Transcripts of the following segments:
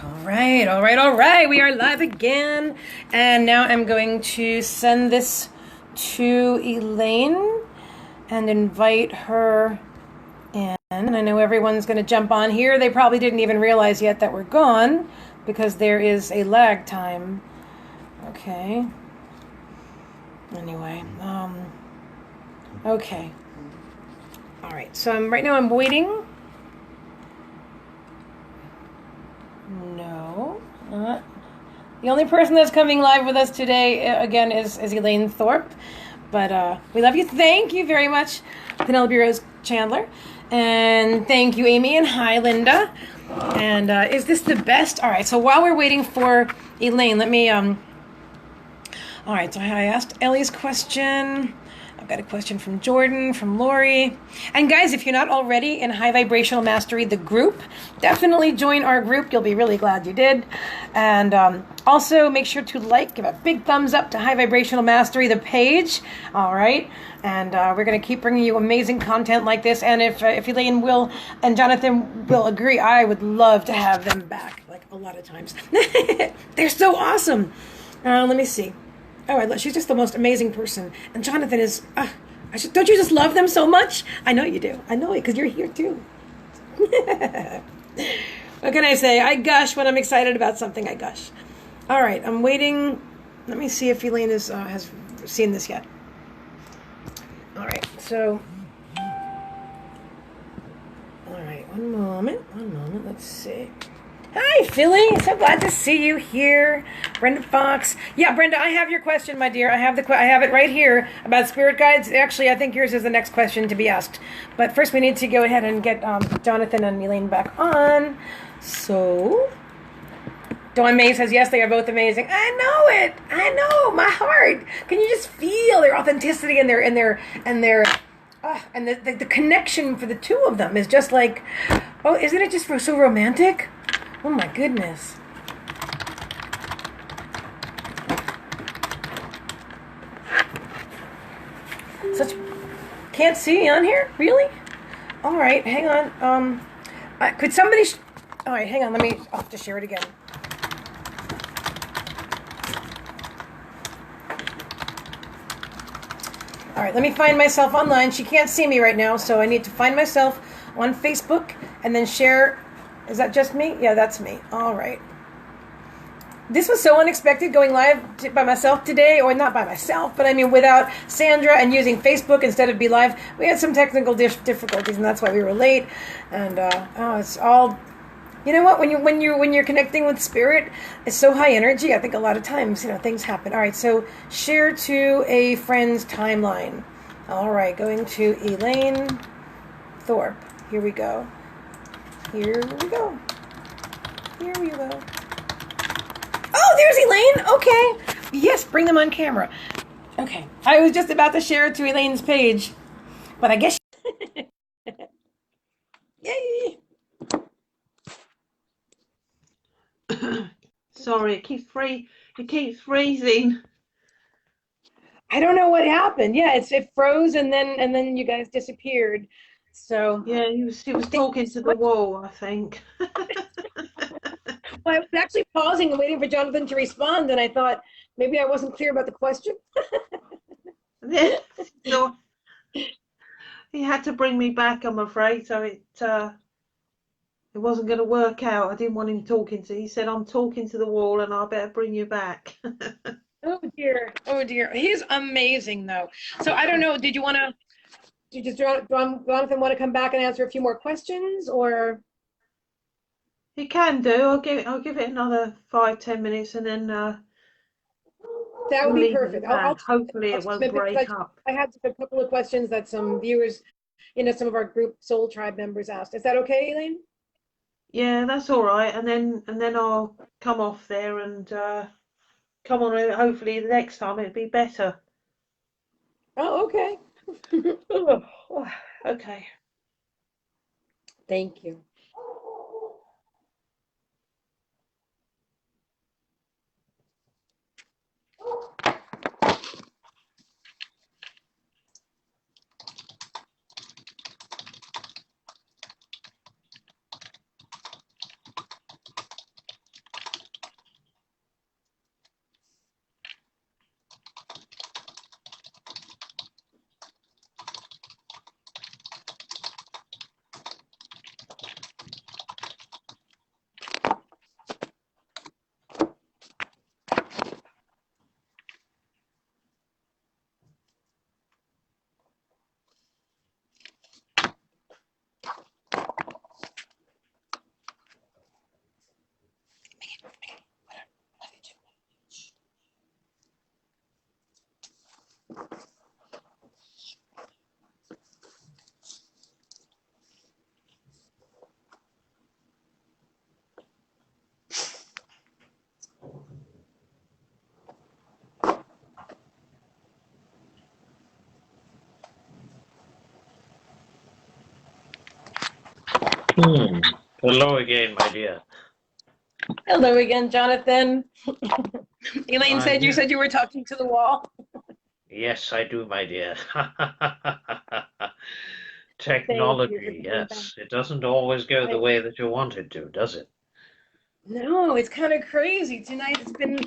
All right. We are live again. And now I'm going to send this to Elaine and invite her in. I know everyone's going to jump on here. They probably didn't even realize yet that we're gone because there is a lag time. Okay. Anyway, okay. All right. So right now I'm waiting. No. The only person that's coming live with us today, again, is Elaine Thorpe. But we love you. Thank you very much, Penelope Rose Chandler. And thank you, Amy. And hi, Linda. And is this the best? All right. So while we're waiting for Elaine, let me... All right. So I asked Ellie's question. I've got a question from Jordan, from Lori. And guys, if you're not already in High Vibrational Mastery, the group, definitely join our group. You'll be really glad you did. And also make sure to give a big thumbs up to High Vibrational Mastery, the page. All right. And we're going to keep bringing you amazing content like this. And if Elaine will and Jonathan will agree, I would love to have them back, like a lot of times. They're so awesome. Let me see. Oh, she's just the most amazing person. And Jonathan is, don't you just love them so much? I know you do. I know it because you're here too. What can I say? I gush when I'm excited about something. I gush. All right, I'm waiting. Let me see if Elaine has seen this yet. All right, so. All right, one moment. Let's see. Hi, Philly. So glad to see you here. Brenda Fox. Yeah, Brenda, I have your question, my dear. I have it right here about spirit guides. Actually, I think yours is the next question to be asked. But first, we need to go ahead and get Jonathan and Elaine back on. So, Dawn May says, yes, they are both amazing. I know it. I know. My heart. Can you just feel their authenticity and the connection for the two of them is just like, oh, isn't it just so romantic? Oh my goodness. Can't see on here? Really? All right, hang on. Could somebody... All right, hang on. I'll have to share it again. All right, let me find myself online. She can't see me right now, so I need to find myself on Facebook and then share... Is that just me? Yeah, that's me. All right. This was so unexpected going live by myself today, or not by myself, but I mean without Sandra and using Facebook instead of Be Live. We had some technical difficulties, and that's why we were late. And it's all, you know what? When you're connecting with spirit, it's so high energy. I think a lot of times things happen. All right, so share to a friend's timeline. All right, going to Elaine Thorpe. Here we go. Oh, there's Elaine. Okay. Yes, bring them on camera. Okay. I was just about to share it to Elaine's page, but I guess... Yay. Sorry, it keeps freezing. I don't know what happened. Yeah, it froze and then you guys disappeared. So yeah, he was talking to the wall, I think. Well, I was actually pausing and waiting for Jonathan to respond, and I thought maybe I wasn't clear about the question. So he had to bring me back, I'm afraid. So it wasn't going to work out. I didn't want him talking to. He said, "I'm talking to the wall, and I better bring you back." Oh dear. He's amazing, though. So I don't know. Did you want to? Does Jonathan want to come back and answer a few more questions, or? He can do. I'll give it another 5-10 minutes, and then that would be perfect. Hopefully it won't break up. I had a couple of questions that some viewers, some of our group Soul Tribe members asked. Is that okay, Elaine? Yeah, that's all right. And then I'll come off there and come on. Hopefully the next time it'll be better. Oh, okay. Okay. Thank you. Hello again, my dear. Hello again, Jonathan. Elaine I'm said you here. said you were talking to the wall. Yes, I do, my dear. Thank you for Technology, coming back. yes. It doesn't always go the I, way that you want it to, does it? no, it's kind of crazy tonight. It's been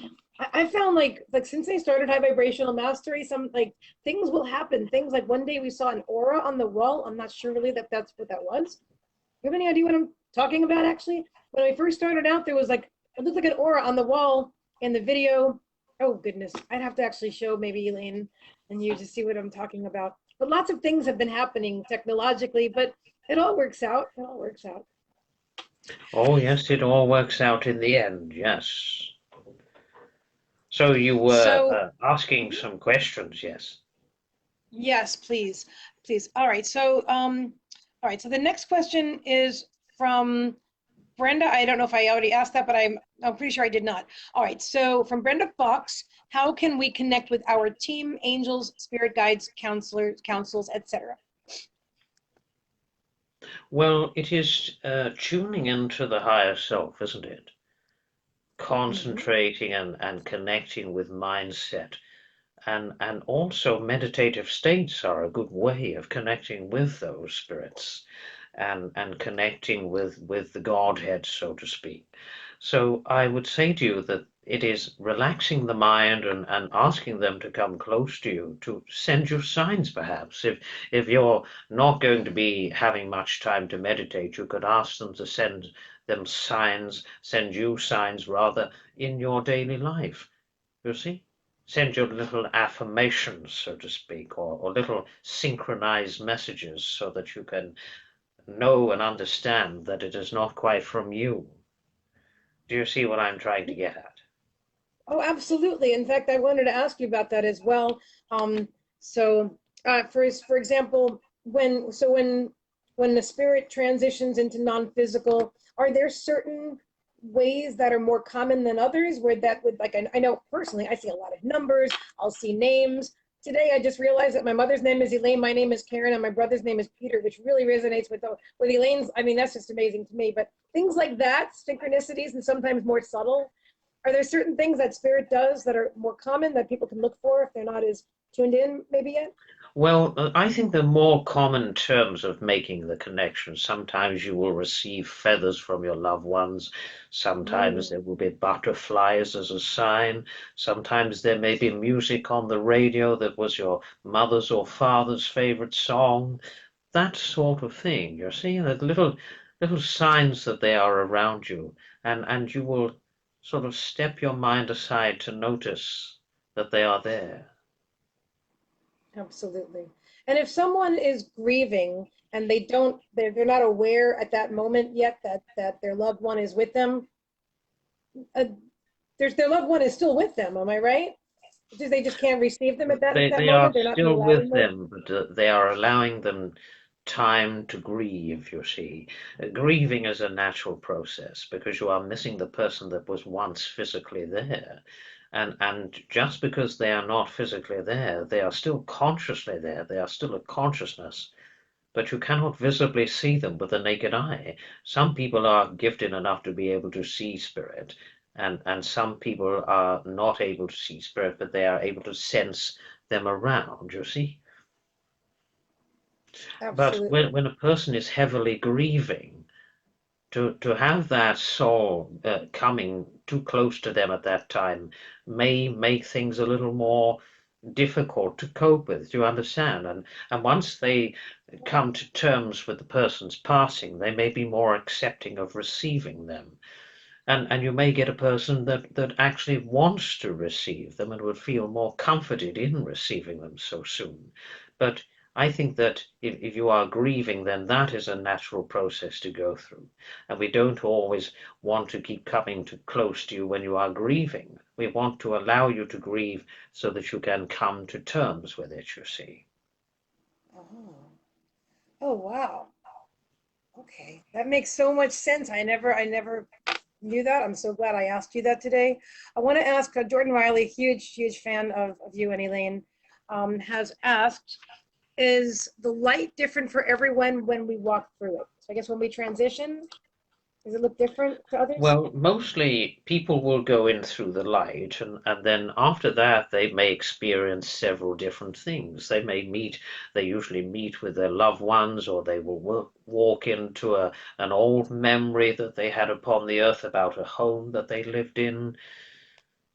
I found like since I started high vibrational mastery, some like things will happen. Things like one day we saw an aura on the wall. I'm not sure really that that's what that was. You have any idea what I'm talking about? Actually, when I first started out, there was like it looked like an aura on the wall in the video. Oh goodness, I'd have to actually show maybe Elaine and you to see what I'm talking about. But lots of things have been happening technologically, but it all works out. It all works out. Oh, yes, it all works out in the end, yes. So you were So asking some questions, yes? yes, please, please. All right. So the next question is from Brenda. I don't know if I already asked that, but I'm pretty sure I did not. All right. So from Brenda Fox, how can we connect with our team, angels, spirit guides, counselors, councils, etc.? Well, it is tuning into the higher self, isn't it? Mm-hmm. Concentrating and connecting with mindset. And also meditative states are a good way of connecting with those spirits and connecting with the Godhead, so to speak. So I would say to you that it is relaxing the mind and asking them to come close to you, to send you signs perhaps. If you're not going to be having much time to meditate, you could ask them to send them signs, send you signs rather in your daily life. You see? Send your little affirmations, so to speak, or little synchronized messages so that you can know and understand that it is not quite from you. Do you see what I'm trying to get at? Oh, absolutely. In fact, I wanted to ask you about that as well. Um, for example, when the spirit transitions into non-physical, are there certain ways that are more common than others where that would like I know personally I see a lot of numbers, I'll see names. Today I just realized that my mother's name is Elaine, my name is Karen, and my brother's name is Peter, which really resonates with Elaine's. I mean, that's just amazing to me. But things like that, synchronicities, and sometimes more subtle, are there certain things that spirit does that are more common that people can look for if they're not as tuned in maybe yet? Well, I think the more common terms of making the connection. Sometimes you will receive feathers from your loved ones. Sometimes Mm. there will be butterflies as a sign. Sometimes there may be music on the radio that was your mother's or father's favorite song. That sort of thing. You see, that little signs that they are around you, and you will sort of step your mind aside to notice that they are there. Absolutely. And if someone is grieving and they're not aware at that moment yet that their loved one is with them, uh, their loved one is still with them. Am I right? Just they just can't receive them at that They are moment. They're not in the still allowing with mode. them, but they are allowing them time to grieve, you see. Grieving is a natural process because you are missing the person that was once physically there. And just because they are not physically there, they are still consciously there. They are still a consciousness, but you cannot visibly see them with the naked eye. Some people are gifted enough to be able to see spirit, and some people are not able to see spirit, but they are able to sense them around, you see. But Absolutely. when a person is heavily grieving, to have that soul coming too close to them at that time may make things a little more difficult to cope with. Do you understand? And once they come to terms with the person's passing, they may be more accepting of receiving them. And you may get a person that actually wants to receive them and would feel more comforted in receiving them so soon. But I think that if you are grieving, then that is a natural process to go through. And we don't always want to keep coming too close to you when you are grieving. We want to allow you to grieve so that you can come to terms with it, you see. Oh. Oh wow. Okay. That makes so much sense. I never knew that. I'm so glad I asked you that today. I want to ask Jordan Riley, huge fan of you and Elaine, has asked, is the light different for everyone when we walk through it? So I guess when we transition, does it look different to others? Well, mostly people will go in through the light, and then after that, they may experience several different things. They usually meet with their loved ones, or they will walk into an old memory that they had upon the earth about a home that they lived in.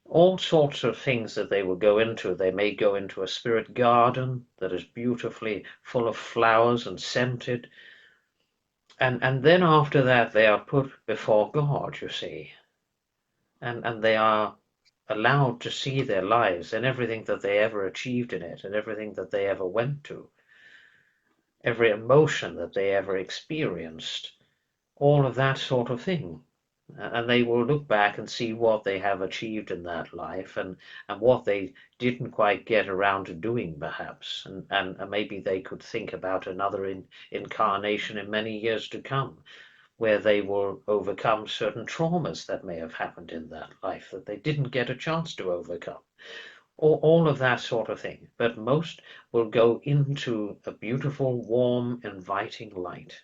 All sorts of things that they will go into. They may go into a spirit garden that is beautifully full of flowers and scented. And then after that, they are put before God, you see, and they are allowed to see their lives and everything that they ever achieved in it and everything that they ever went to, every emotion that they ever experienced, all of that sort of thing. And they will look back and see what they have achieved in that life, and what they didn't quite get around to doing, perhaps. And maybe they could think about another incarnation in many years to come, where they will overcome certain traumas that may have happened in that life that they didn't get a chance to overcome. All of that sort of thing. But most will go into a beautiful, warm, inviting light.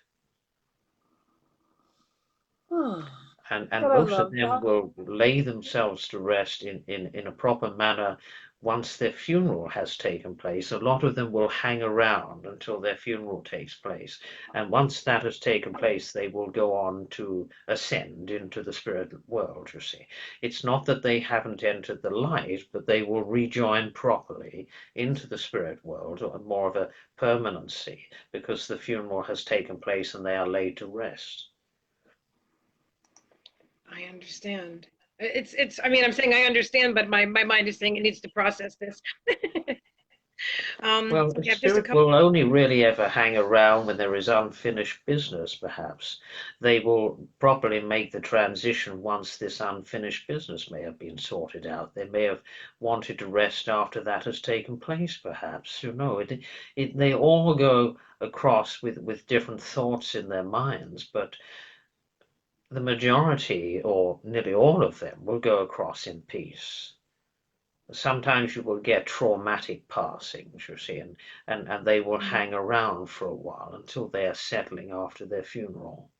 And God, I most of love them that. will lay themselves to rest in a proper manner once their funeral has taken place. A lot of them will hang around until their funeral takes place. And once that has taken place, they will go on to ascend into the spirit world, you see. It's not that they haven't entered the light, but they will rejoin properly into the spirit world, or more of a permanency, because the funeral has taken place and they are laid to rest. I understand. I mean, I'm saying I understand, but my mind is saying it needs to process this. Well, the Okay, I have just a spirit couple. will only really ever hang around when there is unfinished business, perhaps. They will properly make the transition once this unfinished business may have been sorted out. They may have wanted to rest after that has taken place, perhaps. You know, they all go across with different thoughts in their minds, but the majority, or nearly all of them, will go across in peace. Sometimes you will get traumatic passings, you see, and they will hang around for a while until they are settling after their funeral.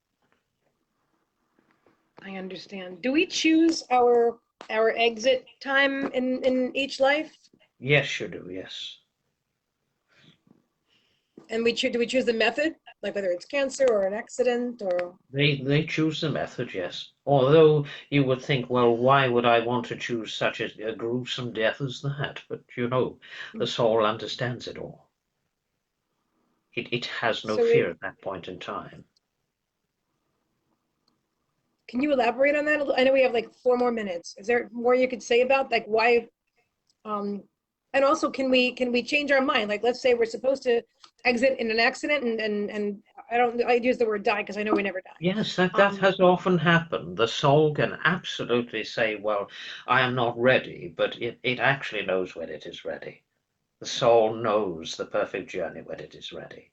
I understand. Do we choose our exit time in each life? Yes, you do, yes. And do we choose the method, like whether it's cancer or an accident or? They choose the method, yes. Although you would think, well, why would I want to choose such a gruesome death as that? But you know, the soul understands it all. It has no So fear at that point in time. can you elaborate on that? I know we have like 4 more minutes. Is there more you could say about like why? And also, can we change our mind? Like, let's say we're supposed to exit in an accident, and I use the word die because I know we never die. Yes, that has often happened. The soul can absolutely say, well, I am not ready, but it actually knows when it is ready. The soul knows the perfect journey when it is ready.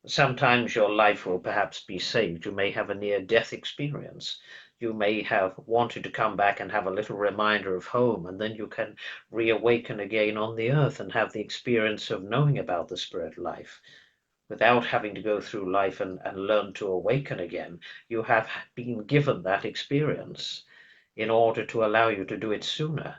Sometimes your life will perhaps be saved. You may have a near-death experience. You may have wanted to come back and have a little reminder of home, and then you can reawaken again on the earth and have the experience of knowing about the spirit life without having to go through life and learn to awaken again. You have been given that experience in order to allow you to do it sooner.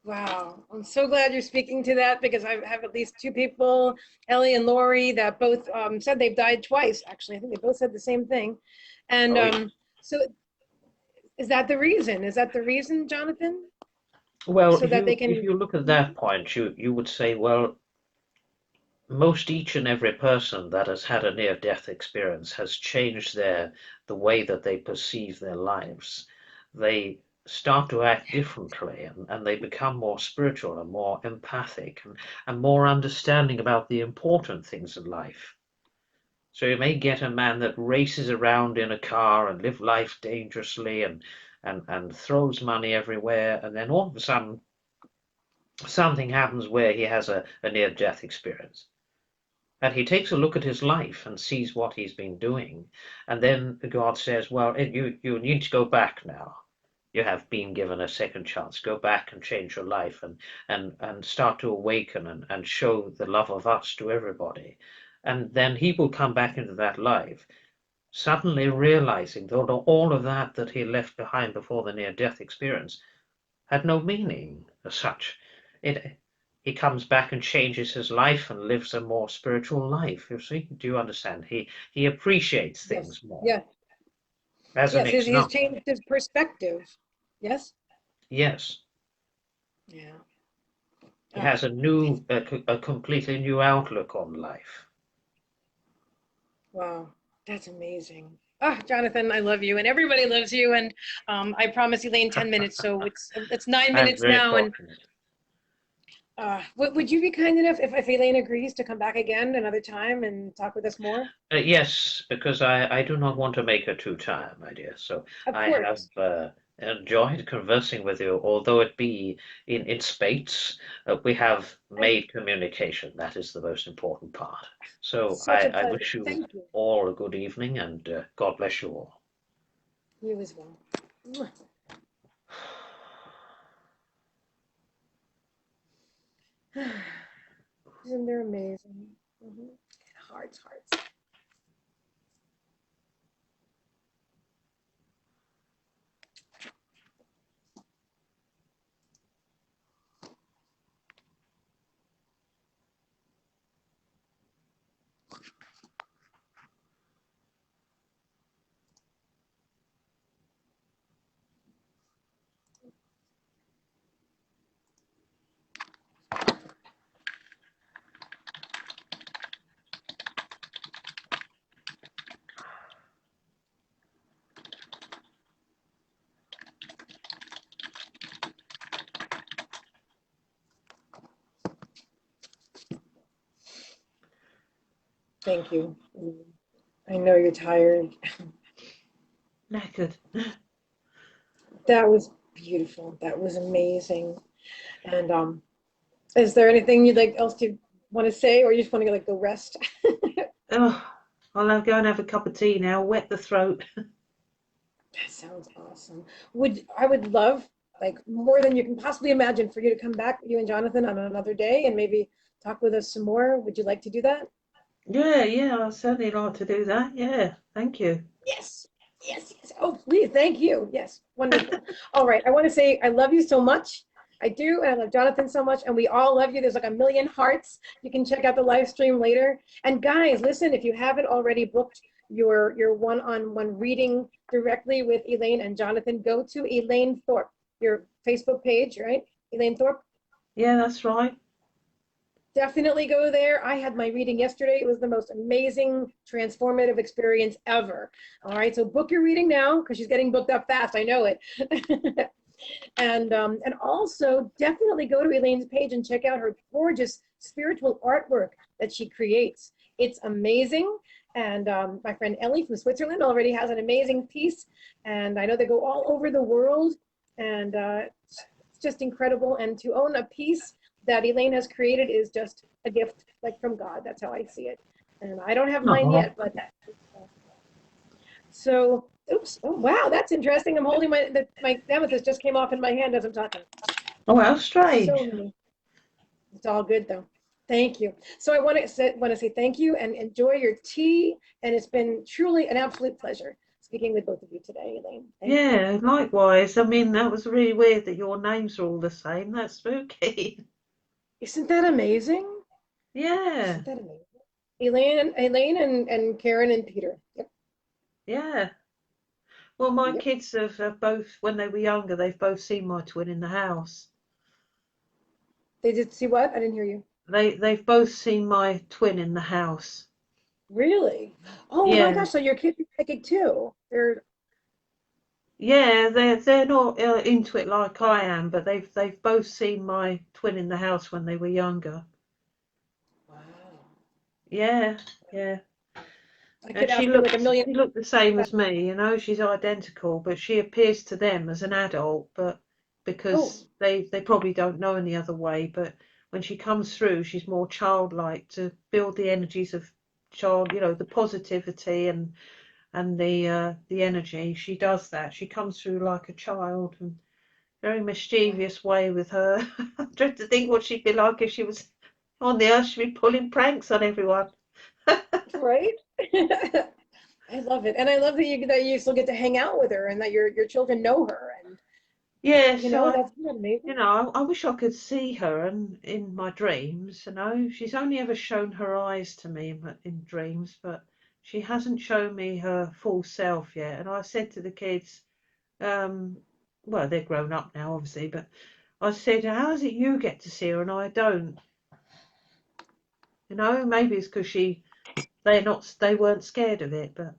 Wow, I'm so glad you're speaking to that because I have at least two people, Ellie and Lori, that both said they've died twice. Actually, I think they both said the same thing. And Oh, yeah. so, is that the reason? Is that the reason, Jonathan? Well, So that they if can. you look at that point, you would say, well, most each and every person that has had a near-death experience has changed the way that they perceive their lives. They start to act differently, and they become more spiritual and more empathic, and more understanding about the important things in life. So you may get a man that races around in a car and live life dangerously and throws money everywhere, and then all of a sudden something happens where he has a near-death experience. And he takes a look at his life and sees what he's been doing. And then God says, well, you need to go back now. You have been given a second chance. Go back and change your life and start to awaken and show the love of us to everybody. and then he will come back into that life, suddenly realizing that all of that he left behind before the near-death experience had no meaning as such. He comes back and changes his life and lives a more spiritual life. You see? Do you understand? He appreciates Yes. things more. Yeah. As an Yes. He's example, changed his perspective. Yes. yes, Yeah. he has a completely new outlook on life. Wow, that's amazing. Ah, Jonathan, I love you, and everybody loves you. And I promised Elaine 10 minutes, so it's 9 I'm minutes very now. And fortunate. would you be kind enough if Elaine agrees to come back again another time and talk with us more? Yes, because I do not want to make her too tired, my dear. So Of I have course. enjoyed conversing with you, although it be in space. We have I, made communication. That is the most important part. So such a I pleasure. wish you Thank you. all a good evening, and God bless you all. You as well. Mwah. Isn't there amazing? Mhm. Hearts, hearts. Thank you. I know you're tired. Knackered. That was beautiful. That was amazing. And is there anything you'd like else to want to say, or you just want to like go rest? Oh, I'll go and have a cup of tea now, wet the throat. That sounds awesome. I would love, like more than you can possibly imagine, for you to come back, you and Jonathan, on another day and maybe talk with us some more. Would you like to do that? Yeah, I'd certainly like to do that. Yeah, thank you. Yes. Yes, yes. Oh, please. Thank you. Yes. Wonderful. All right. I want to say I love you so much. I do. And I love Jonathan so much. And we all love you. There's like a million hearts. You can check out the live stream later. And guys, listen, if you haven't already booked your one-on-one reading directly with Elaine and Jonathan, go to Elaine Thorpe, your Facebook page, right? Elaine Thorpe. Yeah, that's right. Definitely go there. I had my reading yesterday. It was the most amazing, transformative experience ever. All right, so book your reading now because she's getting booked up fast. I know it. And also definitely go to Elaine's page and check out her gorgeous spiritual artwork that she creates. It's amazing. And my friend Ellie from Switzerland already has an amazing piece. And I know they go all over the world. And it's just incredible. And to own a piece that Elaine has created is just a gift, like from God. That's how I see it. And I don't have mine Oh, yet, but so, oops. Oh, wow, that's interesting. I'm holding my amethyst just came off in my hand as I'm talking. oh, how So strange. many. It's all good though. Thank you. So I want to say thank you and enjoy your tea. And it's been truly an absolute pleasure speaking with both of you today, Elaine. Thank you. Yeah, likewise. I mean, that was really weird that your names are all the same. That's spooky. Isn't that amazing? Yeah, Isn't that amazing? Elaine and Karen and Peter. Yep. yeah. Well, my Yep. kids have both, when they were younger, they've both seen my twin in the house. They did see what? I didn't hear you. They've both seen my twin in the house. Really? Oh my Yeah, gosh, so your kids are psychic too. They're yeah. They're not into it like I am, but they've both seen my twin in the house when they were younger. wow. Yeah, yeah. I And could ask her like a million. she looked the same as me, you know, she's identical, but she appears to them as an adult, but Oh, because they probably don't know any other way, but when she comes through, she's more childlike to build the energies of child, you know, the positivity and the energy. She does that. She comes through like a child and very wow. mischievous way with her. I dread to think what she'd be like if she was on the earth. She'd be pulling pranks on everyone. Right? I love it. And I love that you still get to hang out with her and that your children know her. And, Yeah, you so know, I, that's amazing. I wish I could see her and in my dreams. She's only ever shown her eyes to me in dreams, but she hasn't shown me her full self yet. And I said to the kids, um, well, they're grown up now, obviously, but I said, how is it you get to see her and I don't? Maybe it's because they weren't scared of it, but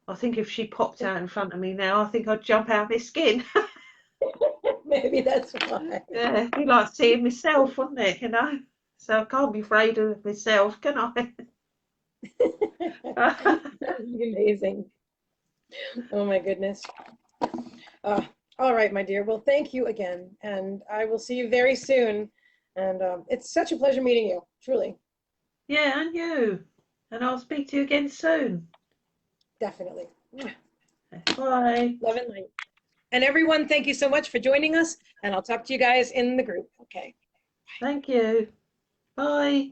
I think if she popped out in front of me now, I think I'd jump out of my skin. Maybe that's why. Yeah, it'd be like seeing myself, wouldn't it? So I can't be afraid of myself, can I? That would be amazing. Oh my goodness. All right, my dear. Well, thank you again. And I will see you very soon. And it's such a pleasure meeting you, truly. Yeah, and you. And I'll speak to you again soon. Definitely. Bye. Love and light. And everyone, thank you so much for joining us. And I'll talk to you guys in the group. Okay. Thank you. Bye.